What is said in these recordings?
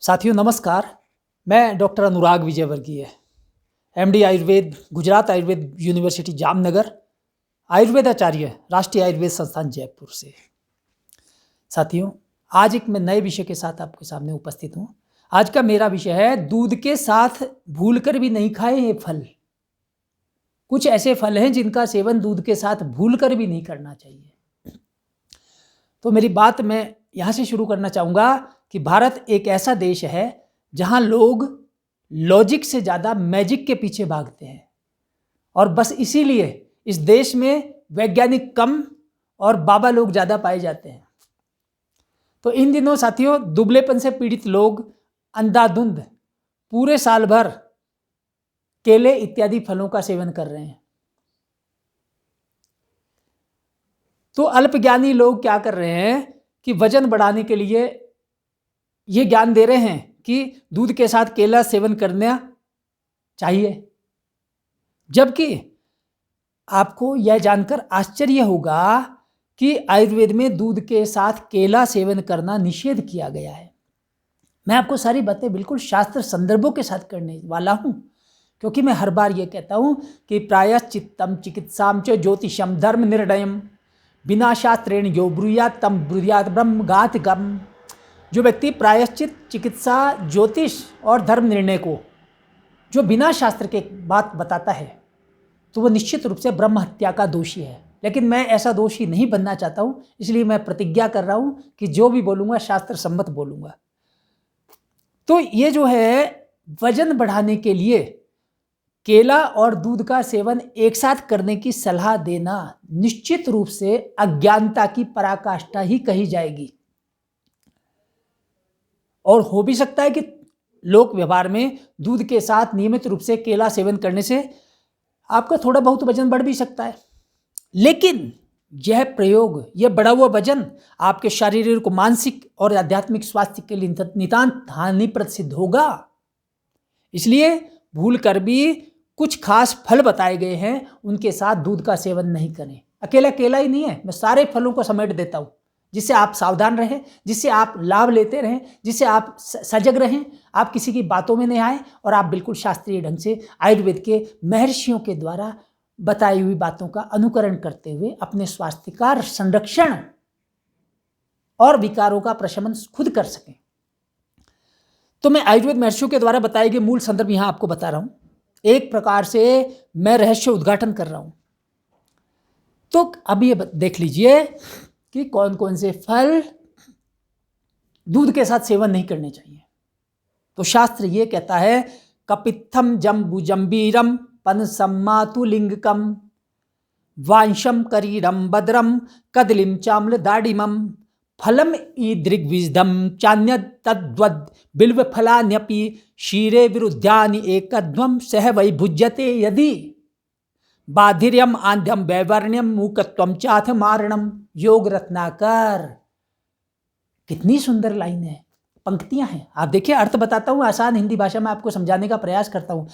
साथियों नमस्कार। मैं डॉक्टर अनुराग विजयवर्गीय, एमडी आयुर्वेद, गुजरात आयुर्वेद यूनिवर्सिटी जामनगर, आयुर्वेद आचार्य, राष्ट्रीय आयुर्वेद संस्थान जयपुर से। साथियों आज एक मैं नए विषय के साथ आपके सामने उपस्थित हूँ। आज का मेरा विषय है दूध के साथ भूलकर भी नहीं खाएं ये फल। कुछ ऐसे फल हैं जिनका सेवन दूध के साथ भूलकर भी नहीं करना चाहिए। तो मेरी बात मैं यहाँ से शुरू करना चाहूँगा कि भारत एक ऐसा देश है जहाँ लोग लॉजिक से ज़्यादा मैजिक के पीछे भागते हैं और बस इसीलिए इस देश में वैज्ञानिक कम और बाबा लोग ज़्यादा पाए जाते हैं। तो इन दिनों साथियों दुबलेपन से पीड़ित लोग अंधाधुंध पूरे साल भर केले इत्यादि फलों का सेवन कर रहे हैं। तो अल्पज्ञानी लोग क्या कर रहे हैं कि वजन बढ़ाने के लिए ये ज्ञान दे रहे हैं कि दूध के साथ केला सेवन करना चाहिए, जबकि आपको यह जानकर आश्चर्य होगा कि आयुर्वेद में दूध के साथ केला सेवन करना निषेध किया गया है। मैं आपको सारी बातें बिल्कुल शास्त्र संदर्भों के साथ करने वाला हूँ, क्योंकि मैं हर बार ये कहता हूँ कि प्रायश्चित्तम चिकित्साम च ज्योतिषम धर्म निर्णयम बिना शास्त्रेण यो ब्रूयात् तम ब्रूयात् ब्रह्म घातकम। जो व्यक्ति प्रायश्चित, चिकित्सा, ज्योतिष और धर्म निर्णय को जो बिना शास्त्र के बात बताता है तो वह निश्चित रूप से ब्रह्म हत्या का दोषी है। लेकिन मैं ऐसा दोषी नहीं बनना चाहता हूँ, इसलिए मैं प्रतिज्ञा कर रहा हूँ कि जो भी बोलूँगा शास्त्र सम्मत बोलूँगा। तो ये जो है वजन बढ़ाने के लिए केला और दूध का सेवन एक साथ करने की सलाह देना निश्चित रूप से अज्ञानता की पराकाष्ठा ही कही जाएगी। और हो भी सकता है कि लोक व्यवहार में दूध के साथ नियमित रूप से केला सेवन करने से आपका थोड़ा बहुत वजन बढ़ भी सकता है, लेकिन यह प्रयोग, यह बढ़ा हुआ वजन आपके शारीरिक, मानसिक और आध्यात्मिक स्वास्थ्य के लिए नितांत हानिप्रद सिद्ध होगा। इसलिए भूल कर भी कुछ खास फल बताए गए हैं, उनके साथ दूध का सेवन नहीं करें। अकेला केला ही नहीं है, मैं सारे फलों को समेट देता हूँ, जिससे आप सावधान रहें, जिससे आप लाभ लेते रहें, जिससे आप सजग रहें, आप किसी की बातों में नहीं आए और आप बिल्कुल शास्त्रीय ढंग से आयुर्वेद के महर्षियों के द्वारा बताई हुई बातों का अनुकरण करते हुए अपने स्वास्थ्य का संरक्षण और विकारों का प्रशमन खुद कर सकें। तो मैं आयुर्वेद महर्षियों के द्वारा बताए गए मूल संदर्भ यहाँ आपको बता रहा हूँ। एक प्रकार से मैं रहस्य उद्घाटन कर रहा हूँ। तो अब ये देख लीजिए कि कौन कौन से फल दूध के साथ सेवन नहीं करने चाहिए। तो शास्त्र ये कहता है कपित्थम जम्बूजम्बीरम पनसम्मातुलिंगकम वांशम करीरम बद्रम कदलिम चाम्ल दाडिमम फलम ईदृग्विजदम चान्य तद्वद बिल्व फलान्यपि शीरे विरुद्धानि एकध्वम सह वै भुज्यते यदि बाधिर्यम आंध्यम वैवर्ण्यम मूकत्वम चाथ मारणम। योग रत्नाकर। कितनी सुंदर लाइन है, पंक्तियां हैं। आप देखिए, अर्थ बताता हूं, आसान हिंदी भाषा में आपको समझाने का प्रयास करता हूं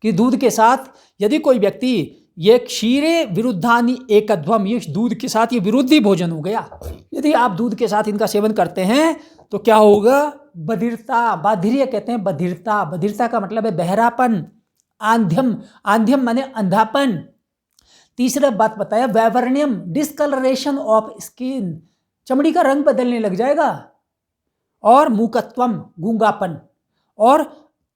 कि दूध के साथ यदि कोई व्यक्ति ये क्षीरे विरुद्धानि एकध्वम, ये दूध के साथ ये विरोधी भोजन हो गया, यदि आप दूध के साथ इनका सेवन करते हैं तो क्या होगा? बधिरता, बाधिर्य कहते हैं बधिरता। बधिरता का मतलब है बहरापन। आंध्यम, आंध्यम माने अंधापन। तीसरा बात बताया वैवर्ण्यम, डिस्कलरेशन ऑफ स्किन, चमड़ी का रंग बदलने लग जाएगा। और मूकत्वम, गूंगापन। और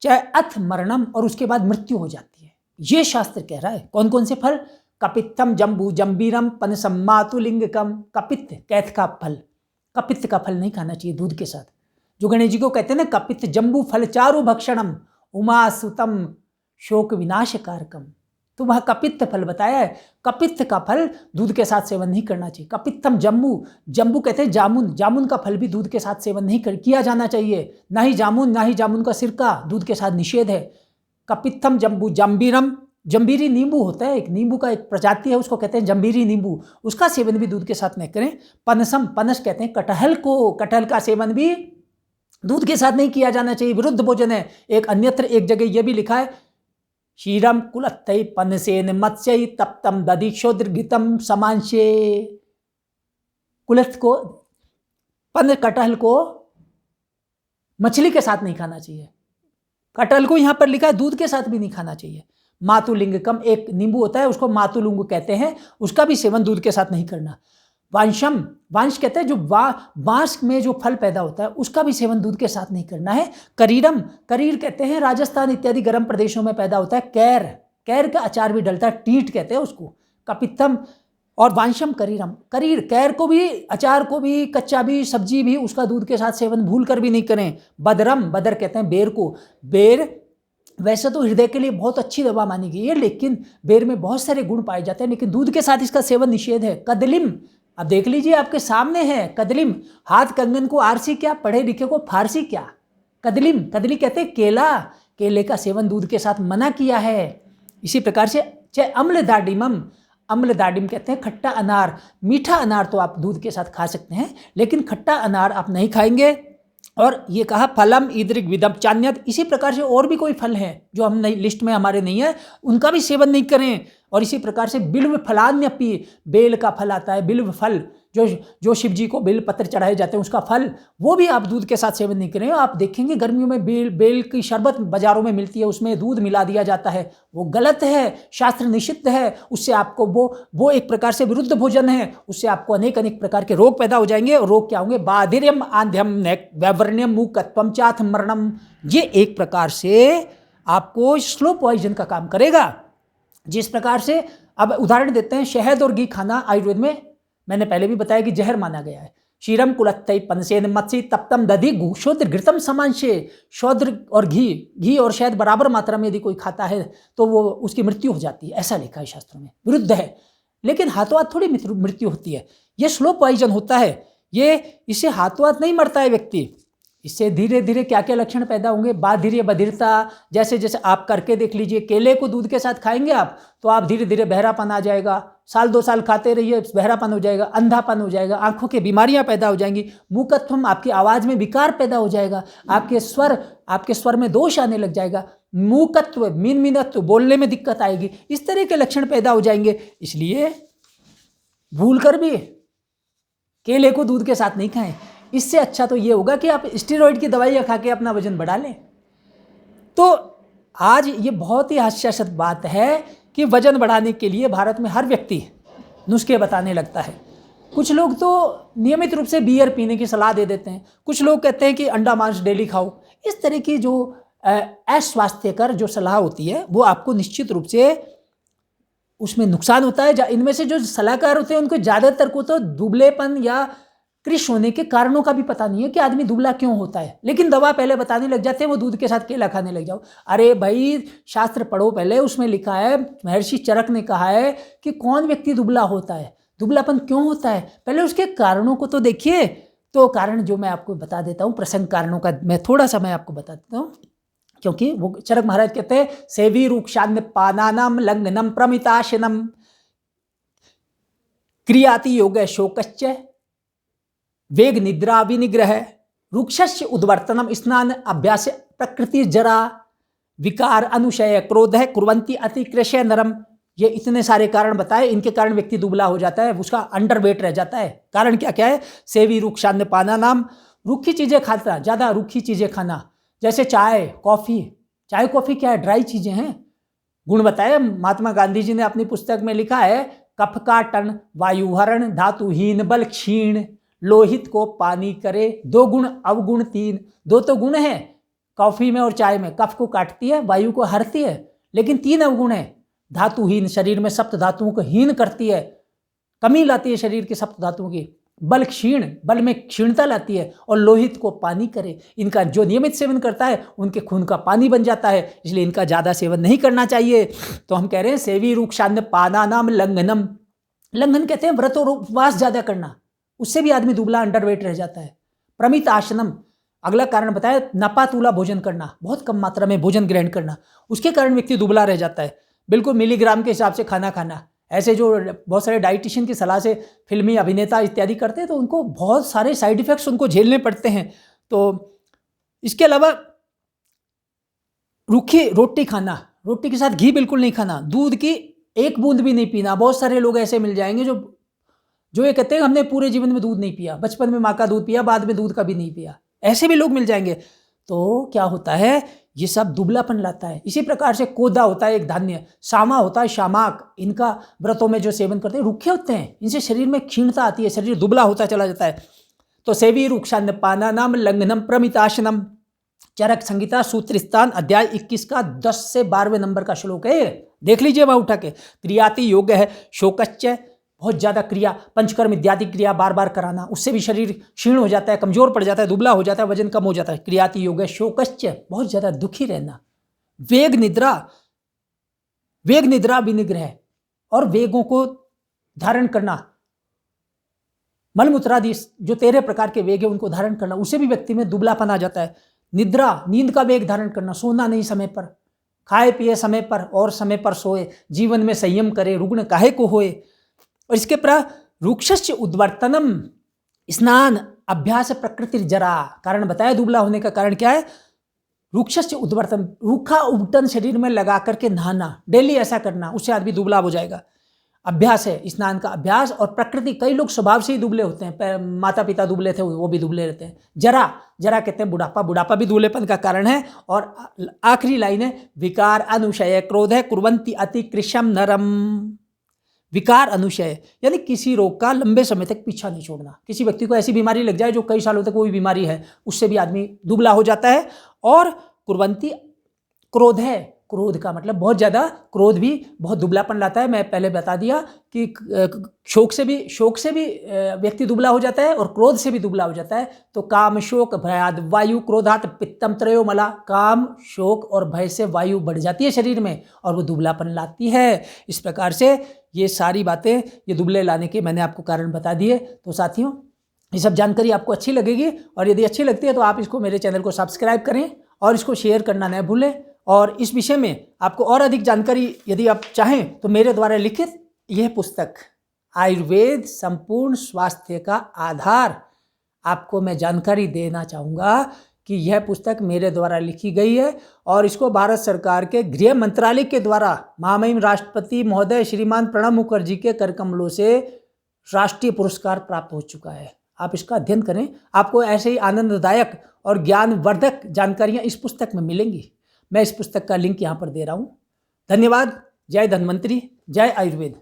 अथ मरणम, और उसके बाद मृत्यु हो जाती है। ये शास्त्र कह रहा है। कौन कौन से फल? कपित्थम जम्बू जम्बीरम पनसम्मातुलिंगकम। कपित्त, कैथ का फल। कपित्त का फल नहीं खाना चाहिए दूध के साथ। जो गणेश जी को कहते हैं ना, कपित्त जम्बू फल चारु भक्षणम उमा सुतम शोक विनाशकारकम। तो वह कपित्त फल बताया है। कपित्त का फल दूध के साथ सेवन नहीं करना चाहिए। कपित्तम जम्बू, जम्बू कहते हैं जामुन, जामुन का फल भी दूध के साथ सेवन नहीं किया जाना चाहिए। ना ही जामुन का सिरका, दूध के साथ निषेध है। कपित्थम जम्बू जम्बीरम, जम्बीरी नींबू होता है, एक नींबू का एक प्रजाति है, उसको कहते हैं जम्बीरी नींबू, उसका सेवन भी दूध के साथ नहीं करें। पनसम, पनस कहते हैं कटहल को, कटहल का सेवन भी दूध के साथ नहीं किया जाना चाहिए, विरुद्ध भोजन है। एक अन्यत्र एक जगह यह भी लिखा है क्षीरम कुलत्थै पनसेन मत्स्यै तप्तम दधिक्षोद्रघितम समांशे। कुलत्थ को, पन कटहल को मछली के साथ नहीं खाना चाहिए। कटहल को यहाँ पर लिखा है दूध के साथ भी नहीं खाना चाहिए। मातुलिंगकम एक नींबू होता है, उसको मातुलुंग कहते हैं, उसका भी सेवन दूध के साथ नहीं करना। वांशम, वांश कहते हैं जो बांस में जो फल पैदा होता है उसका भी सेवन दूध के साथ नहीं करना है। करीरम, करीर कहते हैं राजस्थान इत्यादि गर्म प्रदेशों में पैदा होता है। कैर, कैर का अचार भी डलता है, टीट कहते हैं उसको। कपित्थम और वांशम करीरम, करीर कैर को भी, अचार को भी, कच्चा भी, सब्जी भी, उसका दूध के साथ सेवन भूल कर भी नहीं करें। बदरम, बदर कहते हैं बेर को। बेर वैसे तो हृदय के लिए बहुत अच्छी दवा मानी गई है, लेकिन बेर में बहुत सारे गुण पाए जाते हैं, लेकिन दूध के साथ इसका सेवन निषेध है। कदलिम, अब देख लीजिए आपके सामने है कदलिम, हाथ कंगन को आरसी क्या, पढ़े लिखे को फारसी क्या। कदलिम, कदली कहते हैं केला, केले का सेवन दूध के साथ मना किया है। इसी प्रकार से चाहे अम्लदाडिमम, अम्लदाडिम कहते हैं खट्टा अनार। मीठा अनार तो आप दूध के साथ खा सकते हैं, लेकिन खट्टा अनार आप नहीं खाएंगे। और ये कहा फलम ईदृग विदम चान्यत, इसी प्रकार से और भी कोई फल हैं जो हम नहीं, लिस्ट में हमारे नहीं है, उनका भी सेवन नहीं करें। और इसी प्रकार से बिल्व फलान्यपि, बेल का फल आता है, बिल्व फल, जो शिव जी को बेल पत्र चढ़ाए जाते हैं उसका फल, वो भी आप दूध के साथ सेवन नहीं करें। आप देखेंगे गर्मियों में बेल की शरबत बाजारों में मिलती है, उसमें दूध मिला दिया जाता है, वो गलत है, शास्त्र निषिद्ध है। उससे आपको वो एक प्रकार से विरुद्ध भोजन है, उससे आपको अनेक अनेक प्रकार के रोग पैदा हो जाएंगे। और रोग क्या होंगे, बाधिर्यम आंध्यम वैवर्ण्यम मूकत्वम चाथ मरणम, ये एक प्रकार से आपको स्लो पॉइजन का काम करेगा। जिस प्रकार से अब उदाहरण देते हैं, शहद और घी खाना आयुर्वेद में मैंने पहले भी बताया कि जहर माना गया है। क्षीरम कुलत्तई पंसेन मत्स्य तप्तम दधि शोद्र घृतम समांशे, शोद्र और घी और शहद बराबर मात्रा में यदि कोई खाता है तो वो उसकी मृत्यु हो जाती है, ऐसा लिखा है शास्त्रों में, विरुद्ध है। लेकिन हाथों हाथ थोड़ी मृत्यु होती है, ये स्लो पॉइजन होता है, ये इससे हाथों हाथ नहीं मरता है व्यक्ति, इससे धीरे धीरे क्या क्या लक्षण पैदा होंगे, बाधिर्य बधिरता, जैसे जैसे आप करके देख लीजिए, केले को दूध के साथ खाएंगे आप तो आप धीरे धीरे बहरापन आ जाएगा, साल 2 साल खाते रहिए बहरापन हो जाएगा, अंधापन हो जाएगा, आंखों की बीमारियां पैदा हो जाएंगी, मूकत्वम, आपकी आवाज़ में विकार पैदा हो जाएगा, आपके स्वर में दोष आने लग जाएगा, मूकत्व मीनत्व, बोलने में दिक्कत आएगी, इस तरह के लक्षण पैदा हो जाएंगे। इसलिए भूल कर भी केले को दूध के साथ नहीं खाएं। इससे अच्छा तो ये होगा कि आप स्टेरॉइड की दवाइयाँ खा के अपना वजन बढ़ा लें। तो आज ये बहुत ही हास्यास्पद बात है कि वजन बढ़ाने के लिए भारत में हर व्यक्ति नुस्खे बताने लगता है। कुछ लोग तो नियमित रूप से बियर पीने की सलाह दे देते हैं, कुछ लोग कहते हैं कि अंडा मांस डेली खाओ। इस तरह की जो अस्वास्थ्यकर जो सलाह होती है वो आपको निश्चित रूप से उसमें नुकसान होता है। इनमें से जो सलाहकार होते हैं उनको ज़्यादातर को तो दुबलेपन या कृश होने के कारणों का भी पता नहीं है कि आदमी दुबला क्यों होता है, लेकिन दवा पहले बताने लग जाते हैं, वो दूध के साथ केला खाने लग जाओ। अरे भाई शास्त्र पढ़ो पहले, उसमें लिखा है, महर्षि चरक ने कहा है कि कौन व्यक्ति दुबला होता है, दुबलापन क्यों होता है, पहले उसके कारणों को तो देखिए। तो कारण जो मैं आपको बता देता हूँ, प्रसंग कारणों का मैं थोड़ा सा मैं आपको बता देता हूँ, क्योंकि वो चरक महाराज कहते हैं सेवी रूक्षान्य पानानम लग्नम प्रमिताशनम क्रियाति योग शोकश्च वेग निद्रा विनिग्रह रुक्षस्य उद्वर्तनम स्नान अभ्यास प्रकृति जरा विकार अनुशय क्रोध है कुर्वंती अतिकृष्य नरम। ये इतने सारे कारण बताए, इनके कारण व्यक्ति दुबला हो जाता है, उसका अंडरवेट रह जाता है। कारण क्या क्या है, सेवी रुक्षान्य पाना नाम, रूखी चीजें खाता, ज्यादा रूखी चीजें खाना, जैसे चाय कॉफी। चाय कॉफी क्या है, ड्राई चीजें हैं। गुण बताए महात्मा गांधी जी ने अपनी पुस्तक में लिखा है, कफ काटन वायुहरण धातुहीन बल क्षीण लोहित को पानी करे 2 गुण अवगुण 3। 2 तो गुण है कॉफी में और चाय में, कफ को काटती है, वायु को हरती है, लेकिन 3 अवगुण है। धातुहीन, शरीर में सप्त धातुओं को हीन करती है, कमी लाती है शरीर के सप्त धातुओं की। बल क्षीण, बल में क्षीणता लाती है, और लोहित को पानी करे। इनका जो नियमित सेवन करता है उनके खून का पानी बन जाता है, इसलिए इनका ज़्यादा सेवन नहीं करना चाहिए। तो हम कह रहे हैं सेवी रूक्षान्य पाना नाम लंघनम, लंघन कहते हैं व्रत और उपवास ज़्यादा करना, उससे भी आदमी दुबला अंडरवेट रह जाता है। प्रमित आशनम, अगला कारण बताया नपातुला भोजन करना, बहुत कम मात्रा में भोजन ग्रहण करना, उसके कारण व्यक्ति दुबला रह जाता है। बिल्कुल मिलीग्राम के हिसाब से खाना खाना, ऐसे जो बहुत सारे डाइटिशियन की सलाह से फिल्मी अभिनेता इत्यादि करते हैं तो उनको बहुत सारे साइड इफेक्ट्स उनको झेलने पड़ते हैं। तो इसके अलावा रूखी रोटी खाना, रोटी के साथ घी बिल्कुल नहीं खाना, दूध की 1 बूंद भी नहीं पीना। बहुत सारे लोग ऐसे मिल जाएंगे जो ये कहते हैं हमने पूरे जीवन में दूध नहीं पिया, बचपन में माँ का दूध पिया, बाद में दूध का भी नहीं पिया, ऐसे भी लोग मिल जाएंगे। तो क्या होता है, ये सब दुबलापन लाता है। इसी प्रकार से कोदा होता है एक धान्य, सामा होता है शामाक, इनका व्रतों में जो सेवन करते हैं रूखे होते हैं, इनसे शरीर में क्षीणता आती है, शरीर दुबला होता चला जाता है। तो सेवी रुक्षान्न पानानाम लंघनम प्रमिताशनम, चरक संहिता सूत्र स्थान अध्याय 21 का 10 से 12वें नंबर का श्लोक है, देख लीजिए वहां उठा के। क्रियाति योग्य है शोकश्च, बहुत ज्यादा क्रिया, पंचकर्म इत्यादि क्रिया बार बार कराना, उससे भी शरीर क्षीण हो जाता है, कमजोर पड़ जाता है, दुबला हो जाता है, वजन कम हो जाता है। क्रियाति योग है शोकश्च, बहुत ज्यादा दुखी रहना। वेग निद्रा, वेग निद्रा विनिग्रह, और वेगों को धारण करना, मलमूत्रादि जो 13 प्रकार के वेग है उनको धारण करना, उससे भी व्यक्ति में दुबलापन आ जाता है। निद्रा, नींद का वेग धारण करना, सोना नहीं समय पर, खाए पिए समय पर और समय पर सोए, जीवन में संयम करे, रुग्ण काहे को होए। और इसके पर रुक्षस्य उद्वर्तनम, स्नान अभ्यास प्रकृति जरा, कारण बताया दुबला होने का कारण क्या है। रुक्षस्य उद्वर्तन, रूखा उबटन शरीर में लगा करके नहाना, डेली ऐसा करना, उससे आदमी दुबला हो जाएगा। अभ्यास है स्नान का अभ्यास, और प्रकृति, कई लोग स्वभाव से ही दुबले होते हैं, माता पिता दुबले थे वो भी दुबले रहते हैं। जरा, जरा कहते हैं बुढ़ापा, बुढ़ापा भी दुबलेपन का कारण है। और आखिरी लाइन है विकार अनुशय क्रोध है कुर्वन्ति अति कृशम नरम, विकार अनुशय यानी किसी रोग का लंबे समय तक पीछा नहीं छोड़ना। किसी व्यक्ति को ऐसी बीमारी लग जाए जो कई सालों तक कोई बीमारी है, उससे भी आदमी दुबला हो जाता है। और कुर्वन्ति क्रोध है, क्रोध का मतलब बहुत ज़्यादा, क्रोध भी बहुत दुबलापन लाता है। मैं पहले बता दिया कि शोक से भी व्यक्ति दुबला हो जाता है और क्रोध से भी दुबला हो जाता है। तो काम शोक भयाद वायु क्रोधात पित्तम त्रयो मला, काम शोक और भय से वायु बढ़ जाती है शरीर में और वो दुबलापन लाती है। इस प्रकार से ये सारी बातें, ये दुबले लाने के मैंने आपको कारण बता दिए। तो साथियों, ये सब जानकारी आपको अच्छी लगेगी, और यदि अच्छी लगती है तो आप इसको, मेरे चैनल को सब्सक्राइब करें और इसको शेयर करना न भूलें। और इस विषय में आपको और अधिक जानकारी यदि आप चाहें तो मेरे द्वारा लिखित यह पुस्तक आयुर्वेद संपूर्ण स्वास्थ्य का आधार, आपको मैं जानकारी देना चाहूँगा कि यह पुस्तक मेरे द्वारा लिखी गई है और इसको भारत सरकार के गृह मंत्रालय के द्वारा महामहिम राष्ट्रपति महोदय श्रीमान प्रणब मुखर्जी के करकमलों से राष्ट्रीय पुरस्कार प्राप्त हो चुका है। आप इसका अध्ययन करें, आपको ऐसे ही आनंददायक और ज्ञानवर्धक जानकारियाँ इस पुस्तक में मिलेंगी। मैं इस पुस्तक का लिंक यहाँ पर दे रहा हूँ। धन्यवाद। जय धन्वंतरी, जय आयुर्वेद।